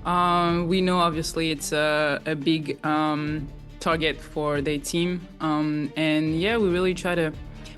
We know obviously it's a big target for their team. And yeah, we really try to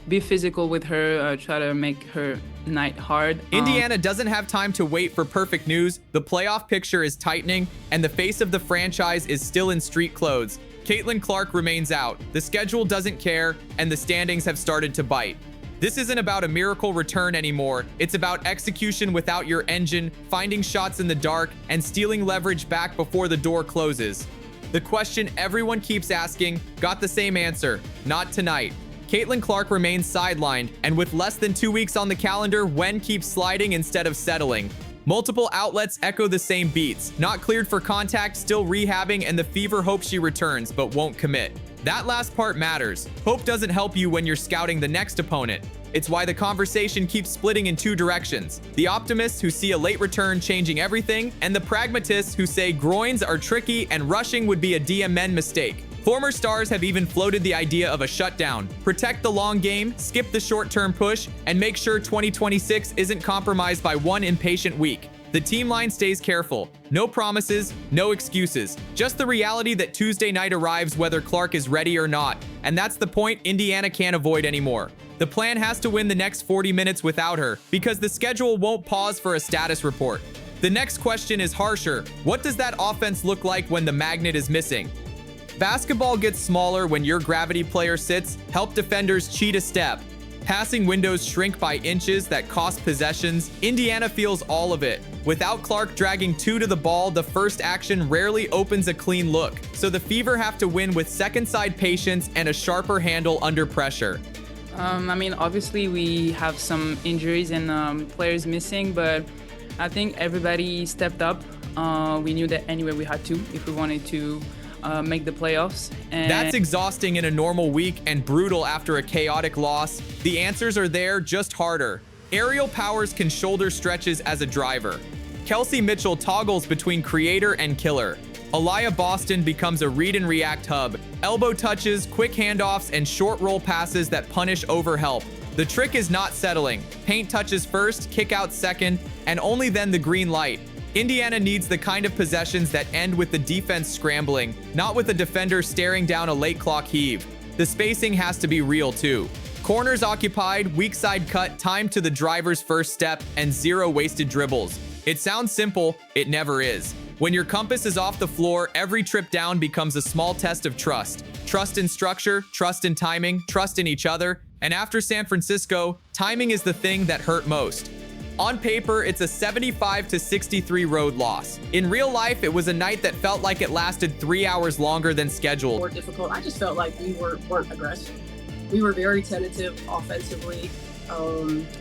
be physical with her, try to make her night hard. Indiana doesn't have time to wait for perfect news. The playoff picture is tightening, and the face of the franchise is still in street clothes. Caitlin Clark remains out. The schedule doesn't care, and the standings have started to bite. This isn't about a miracle return anymore. It's about execution without your engine, finding shots in the dark, and stealing leverage back before the door closes. The question everyone keeps asking got the same answer. Not tonight. Caitlin Clark remains sidelined, and with less than 2 weeks on the calendar, Wen keeps sliding instead of settling. Multiple outlets echo the same beats. Not cleared for contact, still rehabbing, and the Fever hopes she returns, but won't commit. That last part matters. Hope doesn't help you when you're scouting the next opponent. It's why the conversation keeps splitting in two directions. The optimists who see a late return changing everything, and the pragmatists who say groins are tricky and rushing would be a DMN mistake. Former stars have even floated the idea of a shutdown. Protect the long game, skip the short-term push, and make sure 2026 isn't compromised by one impatient week. The team line stays careful. No promises, no excuses. Just the reality that Tuesday night arrives whether Clark is ready or not. And that's the point Indiana can't avoid anymore. The plan has to win the next 40 minutes without her, because the schedule won't pause for a status report. The next question is harsher. What does that offense look like when the magnet is missing? Basketball gets smaller when your gravity player sits. Help defenders cheat a step. Passing windows shrink by inches that cost possessions. Indiana feels all of it. Without Clark dragging two to the ball, the first action rarely opens a clean look. So the Fever have to win with second side patience and a sharper handle under pressure. I mean, obviously we have some injuries and players missing, but I think everybody stepped up. We knew that anyway we had to if we wanted to make the playoffs. And that's exhausting in a normal week and brutal after a chaotic loss. The answers are there, just harder. Aerial Powers can shoulder stretches as a driver. Kelsey Mitchell toggles between creator and killer. Aliyah Boston becomes a read and react hub. Elbow touches, quick handoffs, and short roll passes that punish overhelp. The trick is not settling. Paint touches first, kick out second, and only then the green light. Indiana needs the kind of possessions that end with the defense scrambling, not with the defender staring down a late clock heave. The spacing has to be real too. Corners occupied, weak side cut, time to the driver's first step, and zero wasted dribbles. It sounds simple, it never is. When your compass is off the floor, every trip down becomes a small test of trust. Trust in structure, trust in timing, trust in each other, and after San Francisco, timing is the thing that hurt most. On paper, it's a 75-63 road loss. In real life, it was a night that felt like it lasted 3 hours longer than scheduled. More difficult. I just felt like we weren't aggressive. We were very tentative offensively.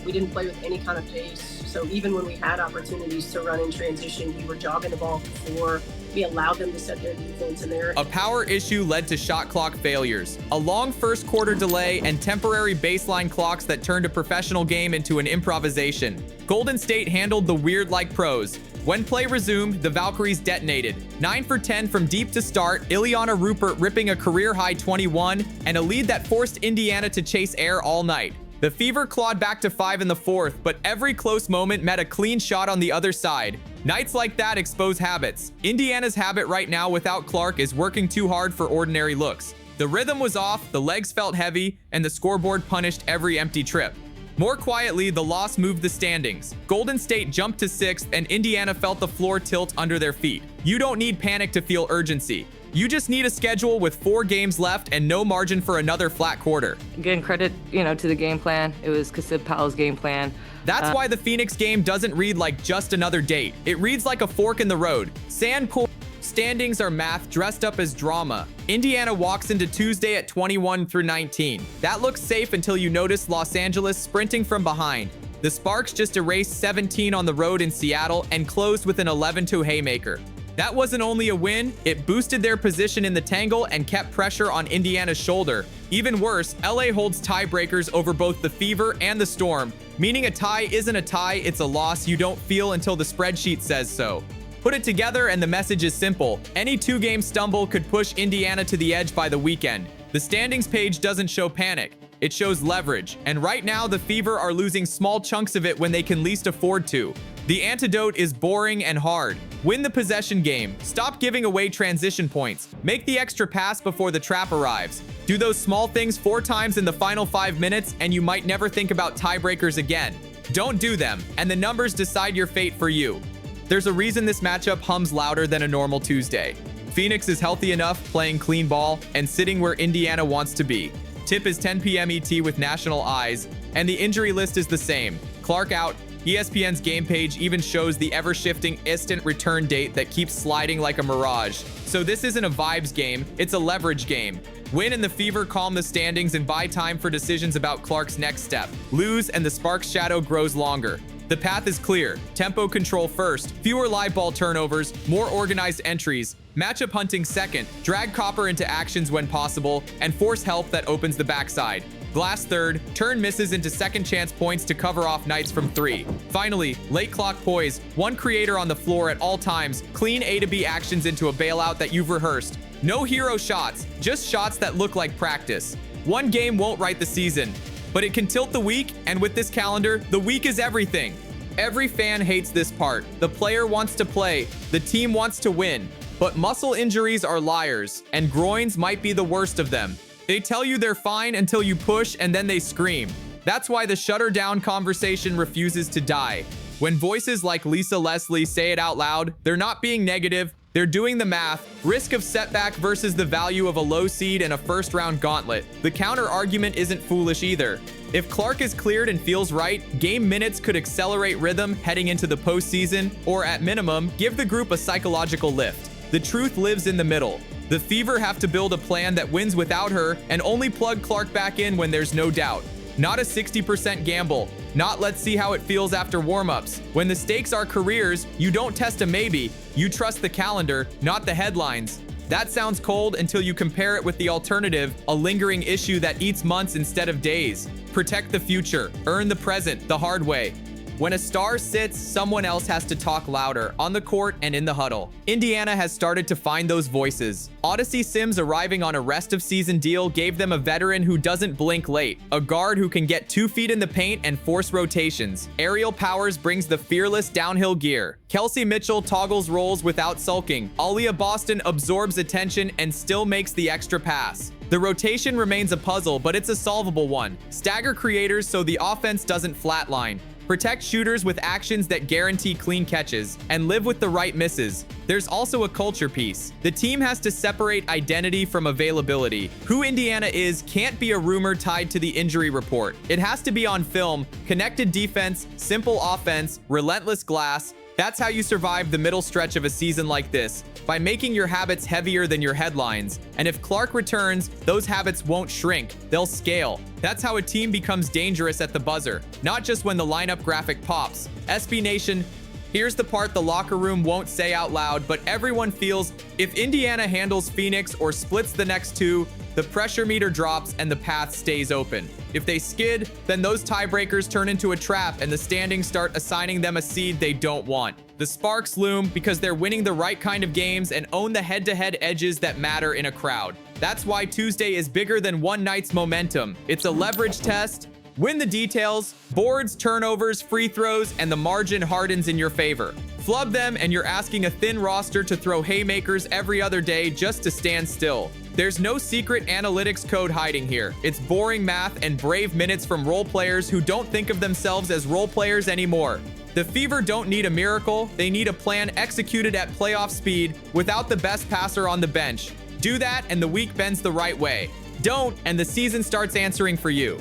We didn't play with any kind of pace. So even when we had opportunities to run in transition, we were jogging the ball before. We allowed them to set their defense in there. A power issue led to shot clock failures. A long first quarter delay and temporary baseline clocks that turned a professional game into an improvisation. Golden State handled the weird like pros. When play resumed, the Valkyries detonated. 9 for 10 from deep to start, Iliana Rupert ripping a career-high 21, and a lead that forced Indiana to chase air all night. The Fever clawed back to 5 in the fourth, but every close moment met a clean shot on the other side. Nights like that expose habits. Indiana's habit right now without Clark is working too hard for ordinary looks. The rhythm was off, the legs felt heavy, and the scoreboard punished every empty trip. More quietly, the loss moved the standings. Golden State jumped to 6th, and Indiana felt the floor tilt under their feet. You don't need panic to feel urgency. You just need a schedule with 4 games left and no margin for another flat quarter. Again, credit, to the game plan. It was Kasib Powell's game plan. That's why the Phoenix game doesn't read like just another date. It reads like a fork in the road. Standings are math dressed up as drama. Indiana walks into Tuesday at 21-19. That looks safe until you notice Los Angeles sprinting from behind. The Sparks just erased 17 on the road in Seattle and closed with an 11-2 haymaker. That wasn't only a win, it boosted their position in the tangle and kept pressure on Indiana's shoulder. Even worse, LA holds tiebreakers over both the Fever and the Storm, meaning a tie isn't a tie, it's a loss you don't feel until the spreadsheet says so. Put it together and the message is simple. Any 2-game stumble could push Indiana to the edge by the weekend. The standings page doesn't show panic, it shows leverage, and right now the Fever are losing small chunks of it when they can least afford to. The antidote is boring and hard. Win the possession game. Stop giving away transition points. Make the extra pass before the trap arrives. Do those small things 4 times in the final 5 minutes, and you might never think about tiebreakers again. Don't do them, and the numbers decide your fate for you. There's a reason this matchup hums louder than a normal Tuesday. Phoenix is healthy enough, playing clean ball, and sitting where Indiana wants to be. Tip is 10 p.m. ET with national eyes, and the injury list is the same. Clark out. ESPN's game page even shows the ever-shifting instant return date that keeps sliding like a mirage. So this isn't a vibes game, it's a leverage game. Win and the Fever calm the standings and buy time for decisions about Clark's next step. Lose and the Sparks' shadow grows longer. The path is clear. Tempo control first, fewer live ball turnovers, more organized entries, matchup hunting second, drag Copper into actions when possible, and force help that opens the backside. Glass third, turn misses into second chance points to cover off nights from 3. Finally, late clock poise, one creator on the floor at all times, clean A to B actions into a bailout that you've rehearsed. No hero shots, just shots that look like practice. One game won't write the season, but it can tilt the week, and with this calendar, the week is everything. Every fan hates this part. The player wants to play, the team wants to win, but muscle injuries are liars, and groins might be the worst of them. They tell you they're fine until you push and then they scream. That's why the shutter down conversation refuses to die. When voices like Lisa Leslie say it out loud, they're not being negative, they're doing the math. Risk of setback versus the value of a low seed and a first-round gauntlet. The counter argument isn't foolish either. If Clark is cleared and feels right, game minutes could accelerate rhythm heading into the postseason, or at minimum, give the group a psychological lift. The truth lives in the middle. The Fever have to build a plan that wins without her and only plug Clark back in when there's no doubt. Not a 60% gamble. Not let's see how it feels after warm-ups. When the stakes are careers, you don't test a maybe. You trust the calendar, not the headlines. That sounds cold until you compare it with the alternative, a lingering issue that eats months instead of days. Protect the future. Earn the present the hard way. When a star sits, someone else has to talk louder, on the court and in the huddle. Indiana has started to find those voices. Odyssey Sims arriving on a rest-of-season deal gave them a veteran who doesn't blink late, a guard who can get 2 feet in the paint and force rotations. Aerial Powers brings the fearless downhill gear. Kelsey Mitchell toggles roles without sulking. Aaliyah Boston absorbs attention and still makes the extra pass. The rotation remains a puzzle, but it's a solvable one. Stagger creators so the offense doesn't flatline. Protect shooters with actions that guarantee clean catches, and live with the right misses. There's also a culture piece. The team has to separate identity from availability. Who Indiana is can't be a rumor tied to the injury report. It has to be on film, connected defense, simple offense, relentless glass. That's how you survive the middle stretch of a season like this, by making your habits heavier than your headlines. And if Clark returns, those habits won't shrink, they'll scale. That's how a team becomes dangerous at the buzzer, not just when the lineup graphic pops. SB Nation, here's the part the locker room won't say out loud, but everyone feels. If Indiana handles Phoenix or splits the next 2, the pressure meter drops and the path stays open. If they skid, then those tiebreakers turn into a trap and the standings start assigning them a seed they don't want. The Sparks loom because they're winning the right kind of games and own the head-to-head edges that matter in a crowd. That's why Tuesday is bigger than one night's momentum. It's a leverage test. Win the details, boards, turnovers, free throws, and the margin hardens in your favor. Flub them and you're asking a thin roster to throw haymakers every other day just to stand still. There's no secret analytics code hiding here. It's boring math and brave minutes from role players who don't think of themselves as role players anymore. The Fever don't need a miracle, they need a plan executed at playoff speed without the best passer on the bench. Do that and the week bends the right way. Don't, and the season starts answering for you.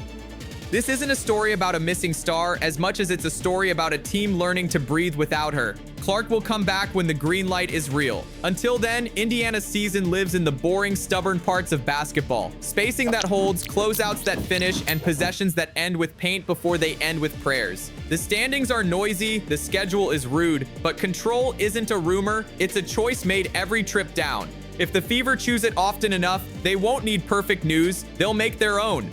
This isn't a story about a missing star as much as it's a story about a team learning to breathe without her. Clark will come back when the green light is real. Until then, Indiana's season lives in the boring, stubborn parts of basketball. Spacing that holds, closeouts that finish, and possessions that end with paint before they end with prayers. The standings are noisy, the schedule is rude, but control isn't a rumor, it's a choice made every trip down. If the Fever choose it often enough, they won't need perfect news, they'll make their own.